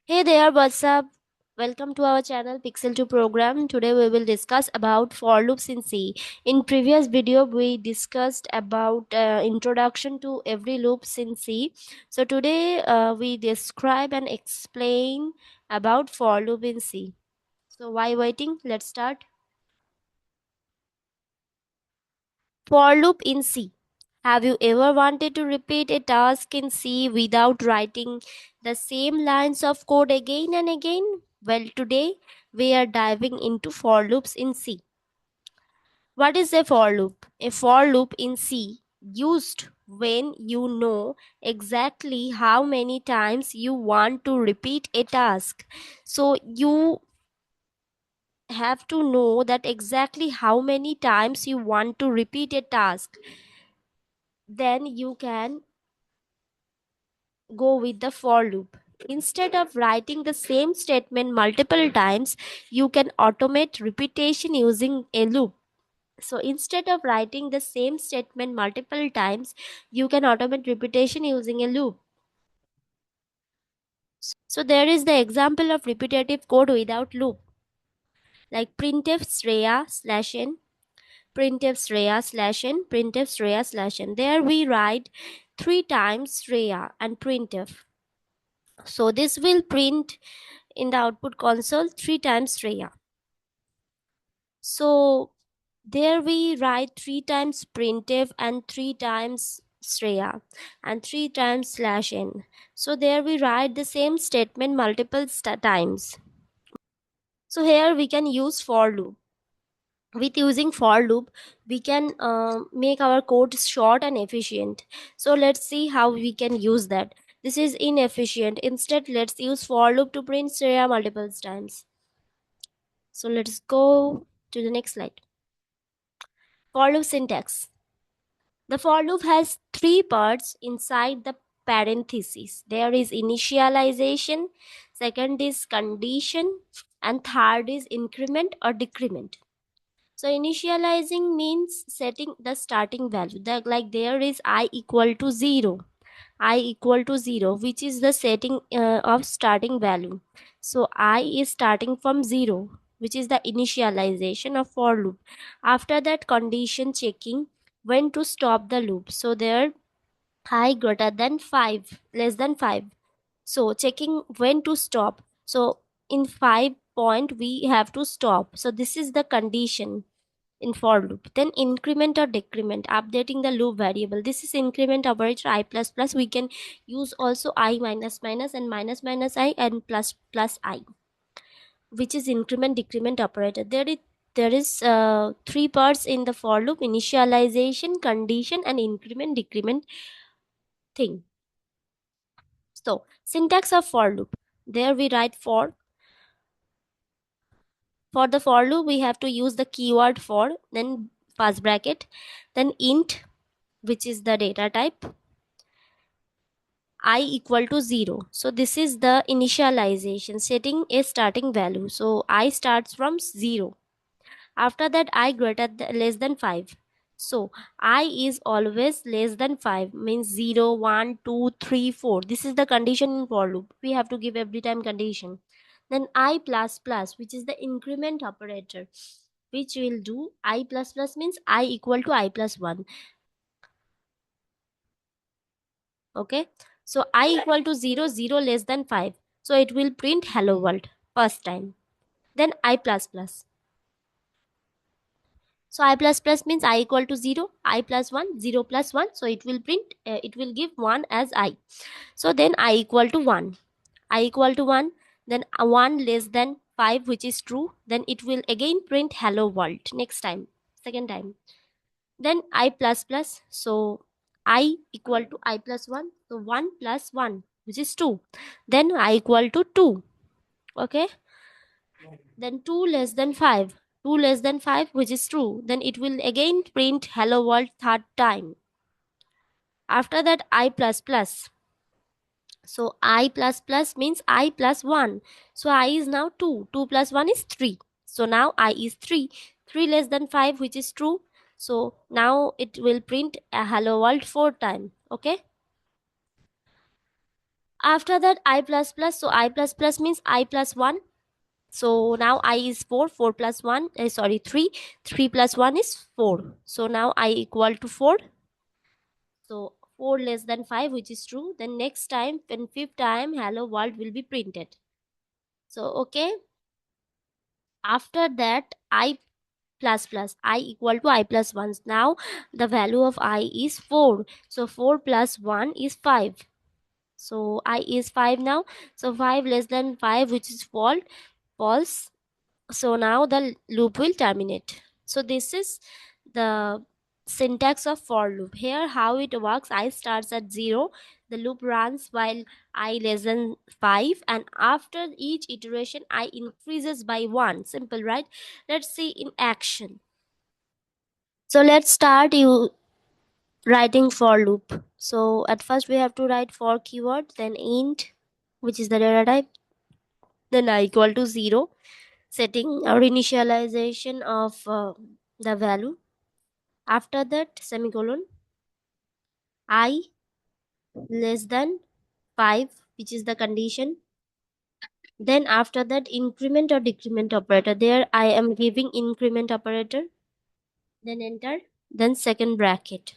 Hey there, what's up? Welcome to our channel Pixel 2 program. Today we will discuss about for loops in C. In previous video we discussed about introduction to every loops in C. So today we describe and explain about for loop in C. So why waiting? Let's start. For loop in C. Have you ever wanted to repeat a task in C without writing the same lines of code again and again? Well, today we are diving into for loops in C. What is a for loop? A for loop in C used when you know exactly how many times you want to repeat a task. So you have to know that exactly how many times you want to repeat a task. Then you can go with the for loop. Instead of writing the same statement multiple times, you can automate repetition using a loop. So instead of writing the same statement multiple times, you can automate repetition using a loop. So there is the example of repetitive code without loop, like printf Shreya slash n, printf Shreya slash n, printf Shreya slash n. There we write three times Shreya and printf. So this will print in the output console three times Shreya. So there we write three times printf and three times Shreya and three times slash n. So there we write the same statement multiple times. So here we can use for loop. With using for loop, we can make our code short and efficient. So let's see how we can use that. This is inefficient. Instead, let's use for loop to print Shreya multiple times. So let's go to the next slide. For loop syntax. The for loop has three parts inside the parentheses. There is initialization, second is condition, and third is increment or decrement. So initializing means setting the starting value. Like there is I equal to 0. I equal to 0, which is the setting of starting value. So I is starting from 0, which is the initialization of for loop. After that, condition checking when to stop the loop. So there I greater than 5, less than 5. So checking when to stop. So in 5 point we have to stop. So this is the condition in for loop. Then increment or decrement, updating the loop variable. This is increment operator I plus plus. We can use also I minus minus and minus minus I and plus plus I, which is increment decrement operator. There is three parts in the for loop: initialization, condition, and increment decrement thing. So syntax of for loop. There we write for the for loop we have to use the keyword for, then pass bracket, then int, which is the data type, I equal to 0. So this is the initialization, setting a starting value. So I starts from 0. After that, I greater less than 5. So I is always less than 5, means 0, 1, 2, 3, 4. This is the condition in for loop. We have to give every time condition. Then I plus plus, which is the increment operator, which will do I plus plus means I equal to I plus 1. Okay, so I equal to 0, 0 less than 5. So it will print hello world first time. Then I plus plus. So I plus plus means I equal to 0, I plus 1, 0 plus 1. So it will print, it will give 1 as I. So then I equal to 1. I equal to 1. Then 1 less than 5, which is true. Then it will again print hello world next time, second time. Then I plus plus. So I equal to I plus 1. So 1 plus 1, which is 2. Then I equal to 2. Okay. Then 2 less than 5. 2 less than 5, which is true. Then it will again print hello world third time. After that, I plus plus. So I plus plus means I plus 1. So I is now 2. 2 plus 1 is 3. So now I is 3. 3 less than 5, which is true. So now it will print a hello world 4 time. Okay. after that I plus plus, so I plus plus means I plus 1. So now I is 4, 4 plus 1, 3, 3 plus 1 is 4. So now I equal to 4. So 4 less than 5, which is true. Then next time, when fifth time, hello world will be printed. So okay, after that I plus plus, I equal to I plus 1. Now the value of I is 4. So 4 plus 1 is 5. So I is 5 now. So 5 less than 5, which is false. So now the loop will terminate. So this is the syntax of for loop. Here how it works: I starts at 0, the loop runs while I less than 5, and after each iteration I increases by 1. Simple, right? Let's see in action. So let's start you writing for loop. So at first we have to write for keyword, then int, which is the data type, then I equal to 0, setting our initialization of the value. After that, semicolon, I less than 5, which is the condition. Then after that, increment or decrement operator. There I am giving increment operator. Then enter. Then second bracket.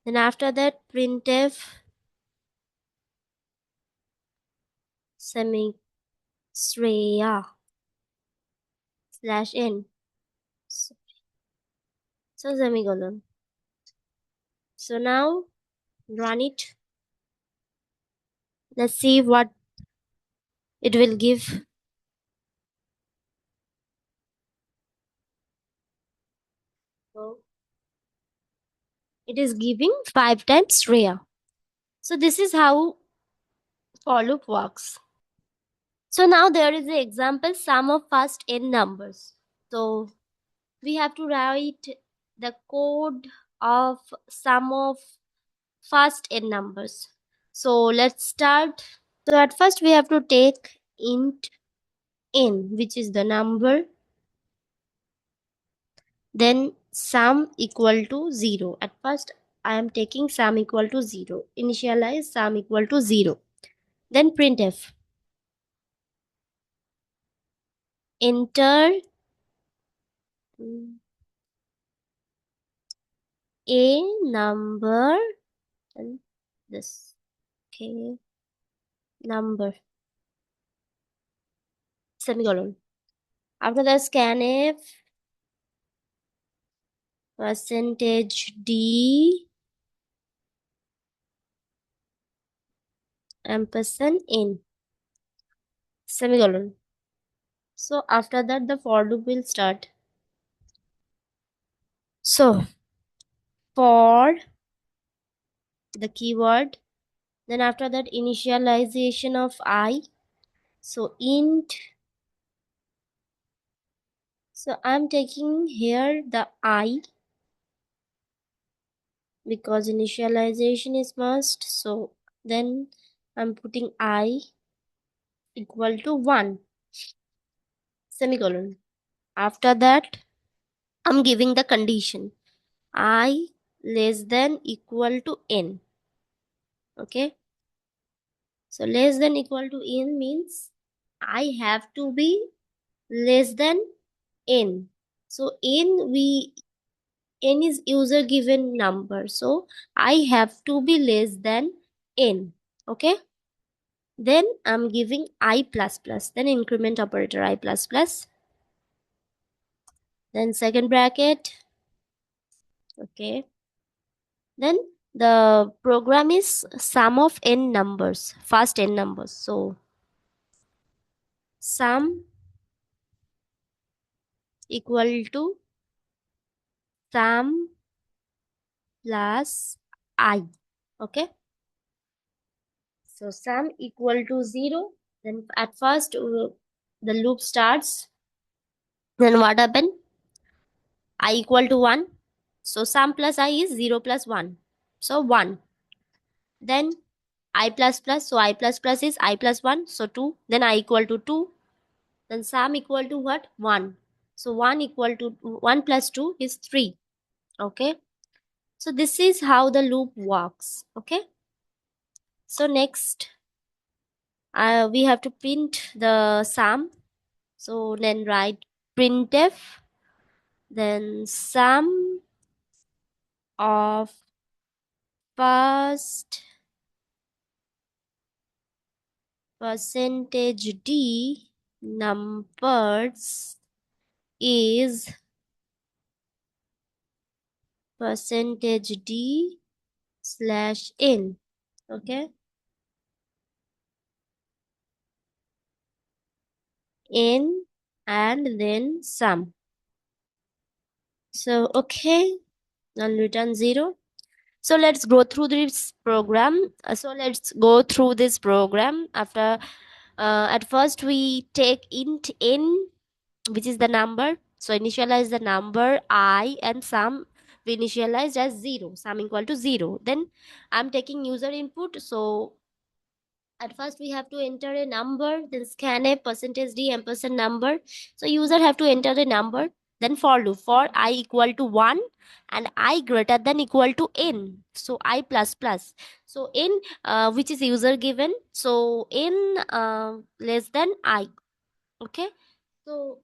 Then after that, printf semi Shreya slash n. So semicolon. So now run it. Let's see what it will give. So it is giving 5 times Shreya. So this is how for loop works. So now there is the example sum of first n numbers. So we have to write the code of sum of first n numbers. So let's start. So at first we have to take int n, which is the number, then sum equal to 0. At first I am taking sum equal to 0. Initialize sum equal to 0. Then printf. Enter a number and this. Okay. Number. Semicolon. After that, scanf percentage d ampersand in semicolon. So after that the for loop will start. So for the keyword, then after that initialization of I, so int, so I'm taking here the I because initialization is must. So then I'm putting I equal to 1 semicolon. After that I'm giving the condition I less than equal to n. Okay, so less than equal to n means I have to be less than n. So n is user given number, so I have to be less than n. Okay, then I'm giving I plus plus, then increment operator I plus plus, then second bracket. Okay, then the program is sum of n numbers, first n numbers. So sum equal to sum plus I. Okay, so sum equal to 0. Then at first the loop starts. Then what happened? I equal to 1. So sum plus I is 0 plus 1. So 1. Then I plus plus. So I plus plus is I plus 1. So 2. Then I equal to 2. Then sum equal to what? 1. So 1 equal to 1 plus 2 is 3. Okay. So this is how the loop works. Okay. So next we have to print the sum. So then write printf, then sum of first percentage d numbers is percentage d slash n. Okay, n and then sum. So okay, and return 0. So let's go through this program. After at first we take int n, which is the number. So initialize the number I, and sum we initialized as 0, sum equal to 0. Then I'm taking user input. So at first we have to enter a number, then scanf percentage d ampersand number. So user have to enter a number, then for loop for I equal to 1 and I greater than equal to n, so I plus plus. So n, which is user given, so n less than I. Okay, so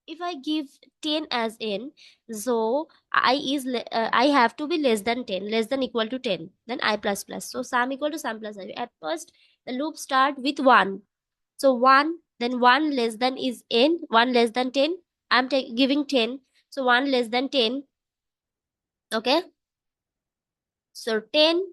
if I give 10 as n, so I have to be less than 10, less than equal to 10, then I plus plus. So sum equal to sum plus I. At first the loop start with 1. So 1, then 1 less than is n, 1 less than 10. I'm giving 10. So 1 less than 10. Okay. So 10,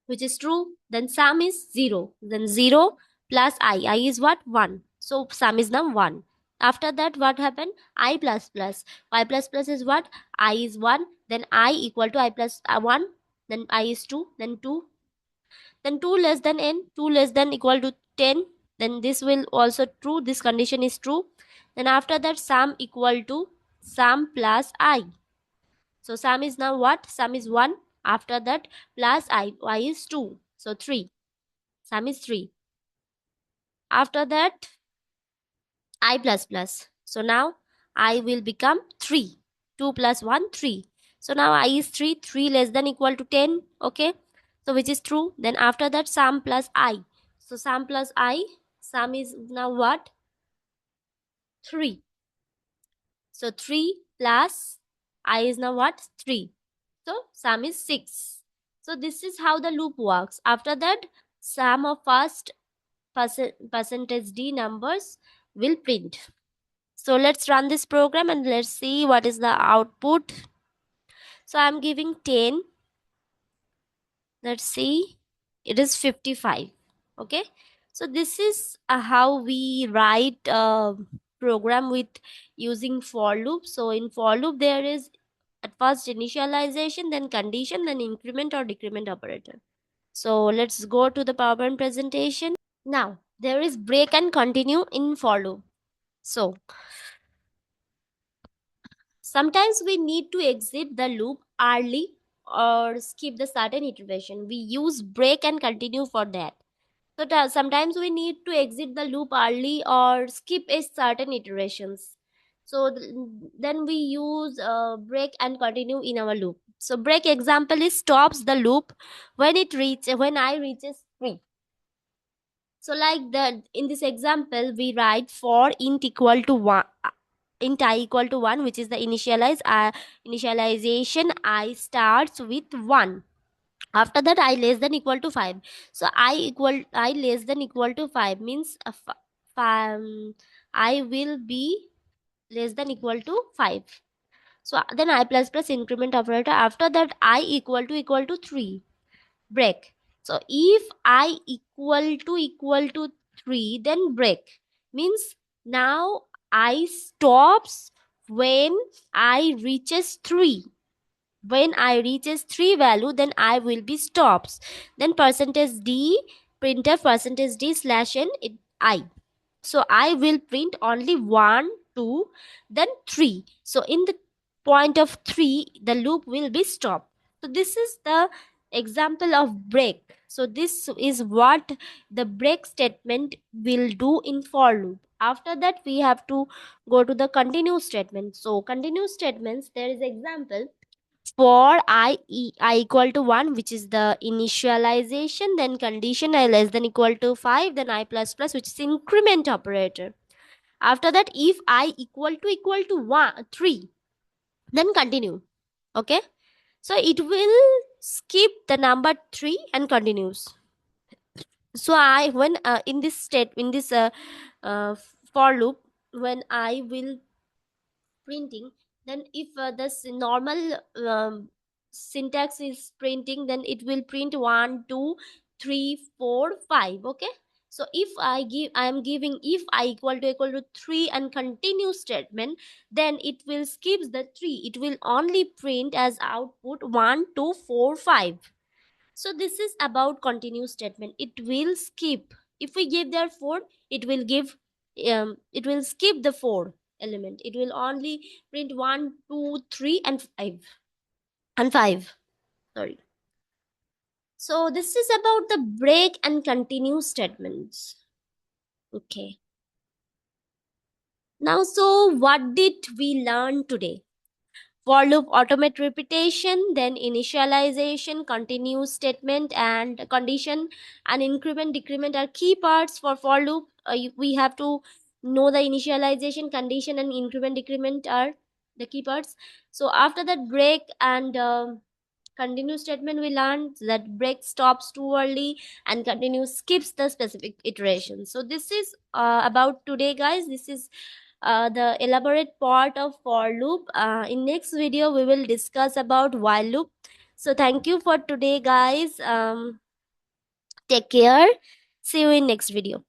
which is true, then sum is 0. Then 0 plus I is what? 1. So sum is now 1. After that, what happened? I plus plus. I plus plus is what? I is 1. Then I equal to I plus 1. Then I is 2. Then 2. Then 2 less than n. 2 less than equal to 10. Then this will also true. This condition is true. Then after that, sum equal to sum plus I. So sum is now what? Sum is 1. After that, plus I is 2. So 3. Sum is 3. After that, I plus plus. So now I will become 3. 2 plus 1, 3. So now I is 3. 3 less than equal to 10. Okay. So which is true. Then after that, sum plus I. So sum plus I. Sum is now what? 3. So 3 plus I is now what? 3. So sum is 6. So this is how the loop works. After that, sum of first percentage d numbers will print. So let's run this program and let's see what is the output. So I'm giving 10. Let's see. It is 55. Okay. So this is how we write a program with using for loop. So in for loop, there is at first initialization, then condition, then increment or decrement operator. So let's go to the PowerPoint presentation. Now there is break and continue in for loop. So sometimes we need to exit the loop early or skip the certain iteration. We use break and continue for that. So sometimes we need to exit the loop early or skip a certain iterations. So then we use break and continue in our loop. So break example is stops the loop when I reaches 3. So like the in this example we write for int equal to 1, int I equal to 1, which is the initialization I starts with 1. After that I less than equal to 5. So I less than equal to 5 means I will be less than equal to 5. So then I plus plus increment operator. After that I equal to 3. Break. So if I equal to 3, then break means now I stops when I reaches 3. When I reaches 3 value, then I will be stops. Then percentage d, printer percentage d slash n I. So I will print only 1, 2, then 3. So in the point of 3, the loop will be stopped. So this is the example of break. So this is what the break statement will do in for loop. After that, we have to go to the continue statement. So continue statements, there is example. for I equal to 1, which is the initialization, then condition I less than equal to 5, then I plus plus, which is increment operator. After that, if I equal to 1 3, then continue. Okay, so it will skip the number 3 and continues. So I when in this state, in this for loop, when I will printing, then if this normal syntax is printing, then it will print 1 2 3 4 5. Okay, so if I am giving if I equal to 3 and continue statement, then it will skip the 3, it will only print as output 1 2 4 5. So this is about continue statement. It will skip. If we give there 4, it will give it will skip the 4 element. It will only print 1, 2, 3, and 5. And 5. Sorry. So this is about the break and continue statements. Okay. Now, so what did we learn today? For loop automate repetition, then initialization, continuous statement, and condition and increment decrement are key parts for loop. We have to know the initialization, condition, and increment decrement are the key parts. So after that, break and continuous statement, we learned that break stops too early and continue skips the specific iteration. So this is about today, guys. This is the elaborate part of for loop. In next video we will discuss about while loop. So thank you for today, guys. Take care. See you in next video.